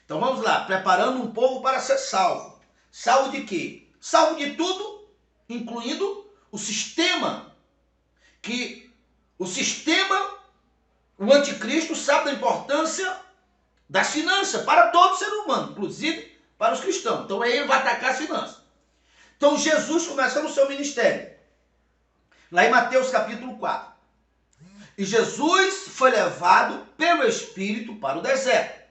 Então vamos lá, preparando um povo para ser salvo. Salvo de quê? Salvo de tudo, incluindo o sistema, o anticristo sabe da importância das finanças para todo ser humano, inclusive para os cristãos. Então aí ele vai atacar as finanças. Então Jesus começando o seu ministério, lá em Mateus capítulo 4. E Jesus foi levado pelo Espírito para o deserto.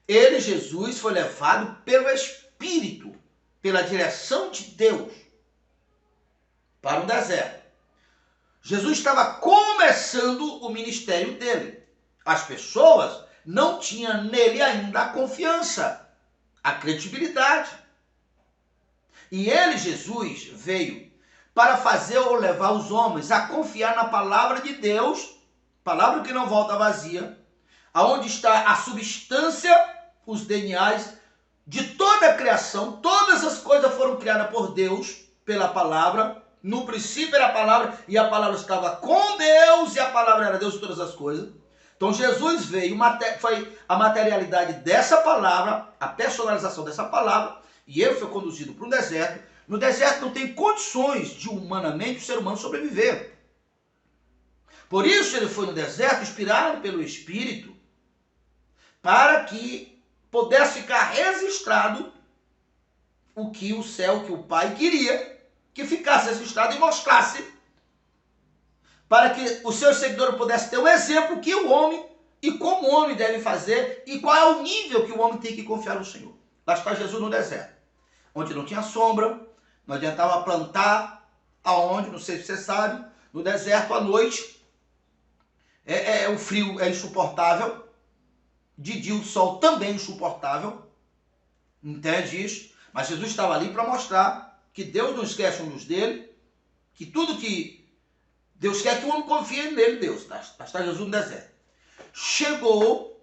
Jesus, foi levado pelo Espírito, pela direção de Deus, para o deserto. Jesus estava começando o ministério dele. As pessoas não tinham nele ainda a confiança, a credibilidade. E ele, Jesus, veio para fazer ou levar os homens a confiar na palavra de Deus, palavra que não volta vazia, aonde está a substância, os DNAs de toda a criação. Todas as coisas foram criadas por Deus, pela palavra. No princípio era a palavra, e a palavra estava com Deus, e a palavra era Deus de todas as coisas. Então Jesus veio, foi a materialidade dessa palavra, a personalização dessa palavra, e ele foi conduzido para um deserto. No deserto não tem condições de humanamente o ser humano sobreviver. Por isso ele foi no deserto, inspirado pelo Espírito, para que pudesse ficar registrado o que o céu, que o Pai queria que ficasse registrado e mostrasse, para que os seus seguidores pudessem ter um exemplo que o homem e como o homem deve fazer e qual é o nível que o homem tem que confiar no Senhor. Lá está Jesus no deserto, onde não tinha sombra, não adiantava plantar, aonde, não sei se você sabe, no deserto à noite, o frio é insuportável, de dia o sol também é insuportável, entende isso? Mas Jesus estava ali para mostrar que Deus não esquece um dos dele, que tudo que Deus quer que o homem confie nele, Deus. Está Jesus no deserto. Chegou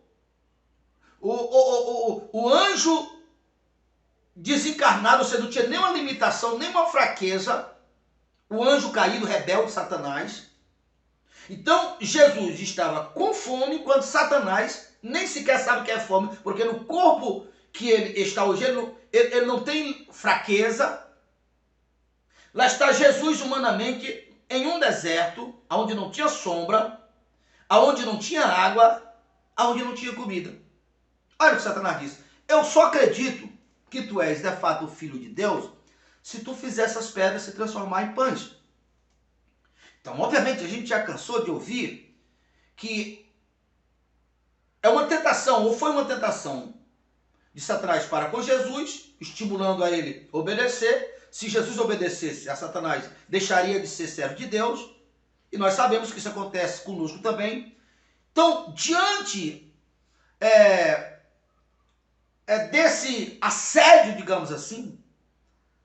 o anjo desencarnado, você não tinha nenhuma limitação, nenhuma fraqueza, o anjo caído, rebelde, Satanás. Então Jesus estava com fome, quando Satanás nem sequer sabe o que é fome, porque no corpo que ele está hoje, ele não tem fraqueza. Lá está Jesus humanamente em um deserto, onde não tinha sombra, onde não tinha água, onde não tinha comida. Olha o que Satanás disse: eu só acredito que tu és de fato o Filho de Deus se tu fizer essas pedras se transformar em pães. Então, obviamente, a gente já cansou de ouvir que é uma tentação, ou foi uma tentação de Satanás para com Jesus, estimulando a ele a obedecer. Se Jesus obedecesse a Satanás, deixaria de ser servo de Deus. E nós sabemos que isso acontece conosco também. Então, diante desse assédio, digamos assim,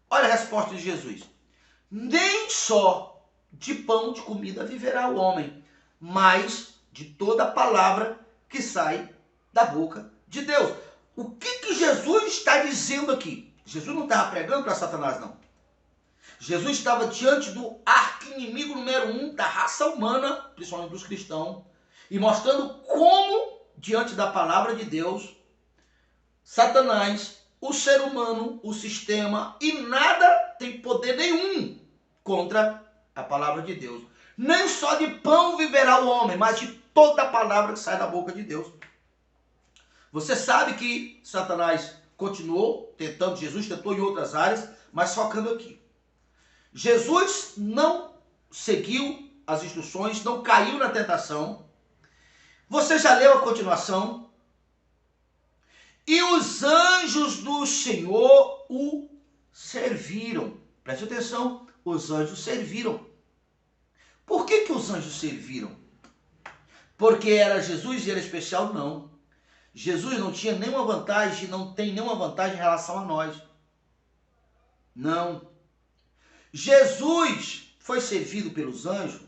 olha a resposta de Jesus: nem só de pão, de comida viverá o homem, mas de toda a palavra que sai da boca de Deus. O que Jesus está dizendo aqui? Jesus não estava pregando para Satanás, não. Jesus estava diante do arqui-inimigo número 1 da raça humana, principalmente dos cristãos, e mostrando como, diante da palavra de Deus, Satanás, o ser humano, o sistema, e nada tem poder nenhum contra a palavra de Deus. Nem só de pão viverá o homem, mas de toda a palavra que sai da boca de Deus. Você sabe que Satanás continuou tentando, Jesus tentou em outras áreas, mas focando aqui. Jesus não seguiu as instruções, não caiu na tentação. Você já leu a continuação? E os anjos do Senhor o serviram. Preste atenção, os anjos serviram. Por que os anjos serviram? Porque era Jesus e era especial? Não. Jesus não tinha nenhuma vantagem, não tem nenhuma vantagem em relação a nós. Não. Jesus foi servido pelos anjos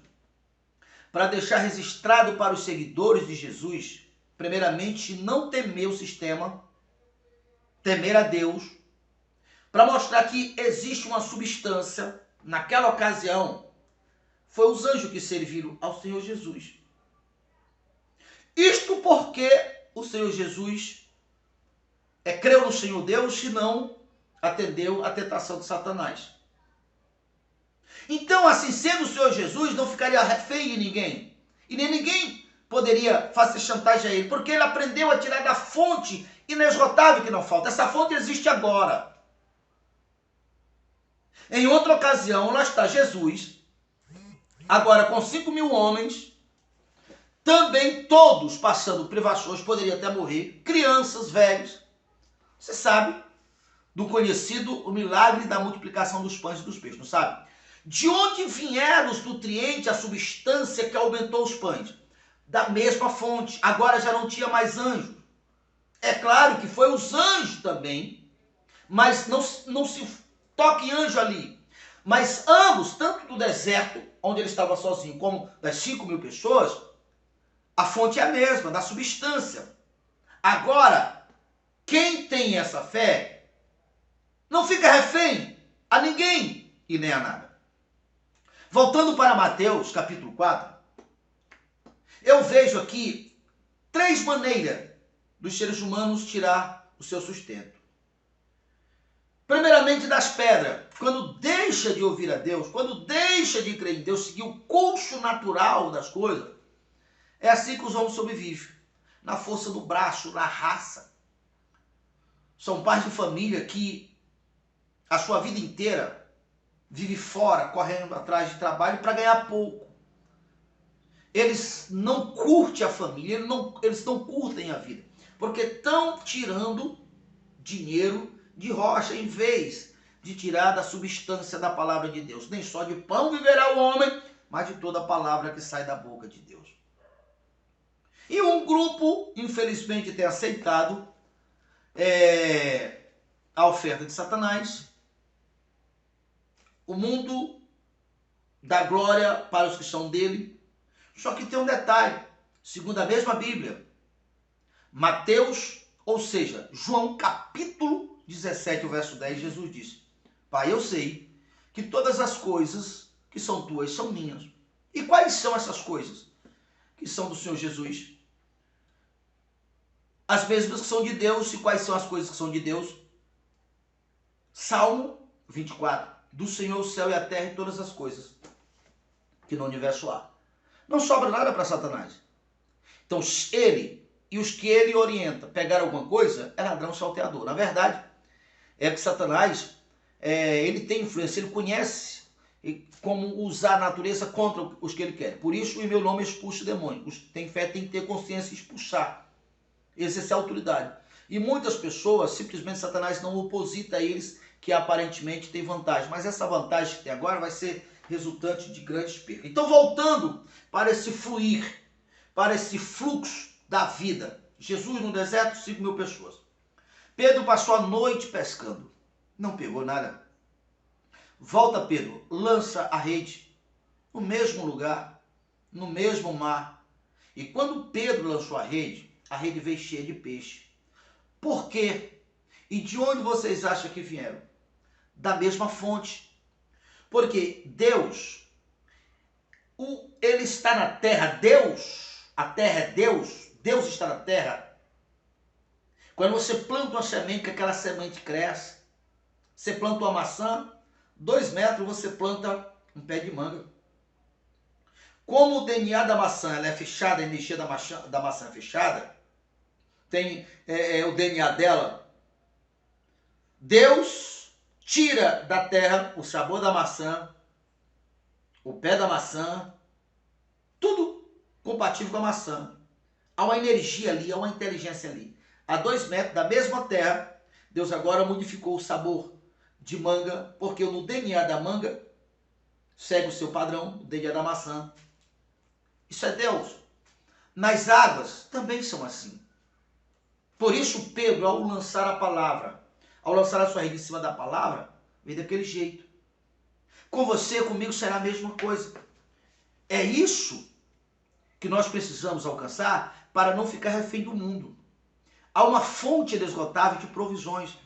para deixar registrado para os seguidores de Jesus, primeiramente, não temer o sistema, temer a Deus, para mostrar que existe uma substância. Naquela ocasião, foi os anjos que serviram ao Senhor Jesus. Isto porque o Senhor Jesus creu no Senhor Deus e não atendeu à tentação de Satanás. Então, assim sendo, o Senhor Jesus não ficaria refém de ninguém. E nem ninguém poderia fazer chantagem a ele, porque ele aprendeu a tirar da fonte inesgotável que não falta. Essa fonte existe agora. Em outra ocasião, lá está Jesus, agora com 5.000 homens, também todos passando privações, poderiam até morrer, crianças, velhos. Você sabe do conhecido o milagre da multiplicação dos pães e dos peixes, não sabe? De onde vieram os nutrientes, a substância que aumentou os pães? Da mesma fonte. Agora já não tinha mais anjos. É claro que foi os anjos também, mas não se toque em anjo ali. Mas ambos, tanto do deserto, onde ele estava sozinho, como das 5.000 pessoas, a fonte é a mesma, da substância. Agora, quem tem essa fé, não fica refém a ninguém e nem a nada. Voltando para Mateus, capítulo 4, eu vejo aqui 3 maneiras dos seres humanos tirar o seu sustento. Primeiramente, das pedras. Quando deixa de ouvir a Deus, quando deixa de crer em Deus, seguir o curso natural das coisas, é assim que os homens sobrevivem. Na força do braço, na raça. São pais de família que a sua vida inteira vive fora, correndo atrás de trabalho para ganhar pouco. Eles não curtem a família, eles não curtem a vida, porque estão tirando dinheiro de rocha, em vez de tirar da substância da palavra de Deus. Nem só de pão viverá o homem, mas de toda a palavra que sai da boca de Deus. E um grupo, infelizmente, tem aceitado a oferta de Satanás. O mundo dá glória para os que são dele. Só que tem um detalhe, segundo a mesma Bíblia, Mateus, ou seja, João capítulo 17, o verso 10, Jesus disse: Pai, eu sei que todas as coisas que são tuas são minhas. E quais são essas coisas que são do Senhor Jesus? As mesmas que são de Deus. E quais são as coisas que são de Deus? Salmo 24. Do Senhor o céu e a terra e todas as coisas que no universo há. Não sobra nada para Satanás. Então, ele e os que ele orienta pegar alguma coisa, é ladrão salteador. Na verdade, é que Satanás, ele tem influência, ele conhece como usar a natureza contra os que ele quer. Por isso, em meu nome, expulso o demônio. Os que têm fé têm que ter consciência e expulsar. Exercer a autoridade. E muitas pessoas, simplesmente Satanás não oposita a eles, que aparentemente tem vantagem. Mas essa vantagem que tem agora vai ser resultante de grandes perdas. Então, voltando para esse fluir, para esse fluxo da vida. Jesus no deserto, 5.000 pessoas. Pedro passou a noite pescando. Não pegou nada. Volta, Pedro, lança a rede no mesmo lugar, no mesmo mar. E quando Pedro lançou a rede veio cheia de peixe. Por quê? E de onde vocês acham que vieram? Da mesma fonte. Porque Deus, ele está na terra, a terra é Deus, Deus está na terra. Quando você planta uma semente, que aquela semente cresce, você planta uma maçã, 2 metros você planta um pé de manga. Como o DNA da maçã ela é fechada, a energia da maçã é fechada, tem o DNA dela, Deus tira da terra o sabor da maçã, o pé da maçã, tudo compatível com a maçã. Há uma energia ali, há uma inteligência ali. A 2 metros da mesma terra, Deus agora modificou o sabor de manga, porque no DNA da manga segue o seu padrão, o DNA da maçã. Isso é Deus. Nas águas também são assim. Por isso Pedro, ao lançar a palavra, ao lançar a sua rede em cima da palavra, veio daquele jeito. Com você, comigo será a mesma coisa. É isso que nós precisamos alcançar para não ficar refém do mundo. Há uma fonte inesgotável de provisões.